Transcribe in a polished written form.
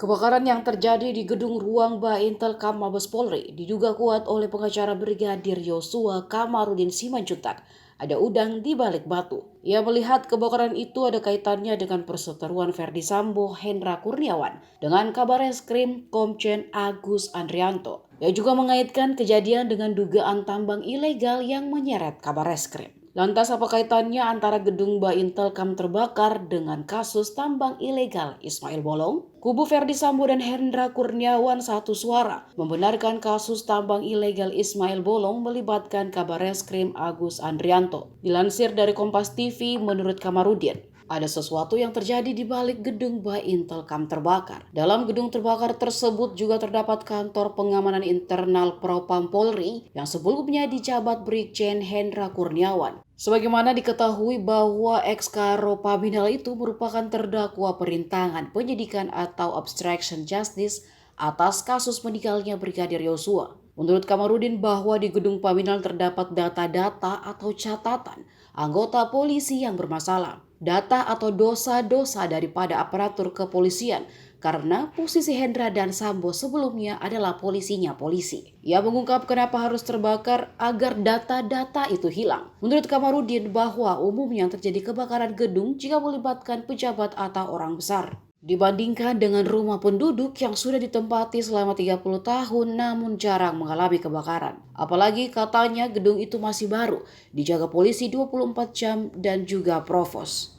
Kebakaran yang terjadi di gedung ruang Baintelkam Mabes Polri diduga kuat oleh pengacara Brigadir Yosua Kamarudin Simanjuntak. Ada udang di balik batu. Ia melihat kebakaran itu ada kaitannya dengan perseteruan Ferdi Sambo Hendra Kurniawan dengan Kabareskrim Komjen Agus Andrianto. Ia juga mengaitkan kejadian dengan dugaan tambang ilegal yang menyeret Kabareskrim. Lantas apa kaitannya antara gedung Baintelkam terbakar dengan kasus tambang ilegal Ismail Bolong? Kubu Ferdi Sambo dan Hendra Kurniawan satu suara membenarkan kasus tambang ilegal Ismail Bolong melibatkan Kabareskrim Agus Andrianto. Dilansir dari Kompas TV, menurut Kamarudin, ada sesuatu yang terjadi di balik gedung Baintelkam terbakar. Dalam gedung terbakar tersebut juga terdapat kantor pengamanan internal Propam Polri yang sebelumnya dijabat Brigjen Hendra Kurniawan. Sebagaimana diketahui bahwa ex-Karo Paminal itu merupakan terdakwa perintangan penyidikan atau obstruction justice atas kasus meninggalnya Brigadir Yosua. Menurut Kamarudin bahwa di gedung Paminal terdapat data-data atau catatan anggota polisi yang bermasalah, data atau dosa-dosa daripada aparatur kepolisian, karena posisi Hendra dan Sambo sebelumnya adalah polisi. Ia mengungkap kenapa harus terbakar agar data-data itu hilang. Menurut Kamarudin bahwa umumnya terjadi kebakaran gedung jika melibatkan pejabat atau orang besar, dibandingkan dengan rumah penduduk yang sudah ditempati selama 30 tahun namun jarang mengalami kebakaran. Apalagi katanya gedung itu masih baru, dijaga polisi 24 jam dan juga provos.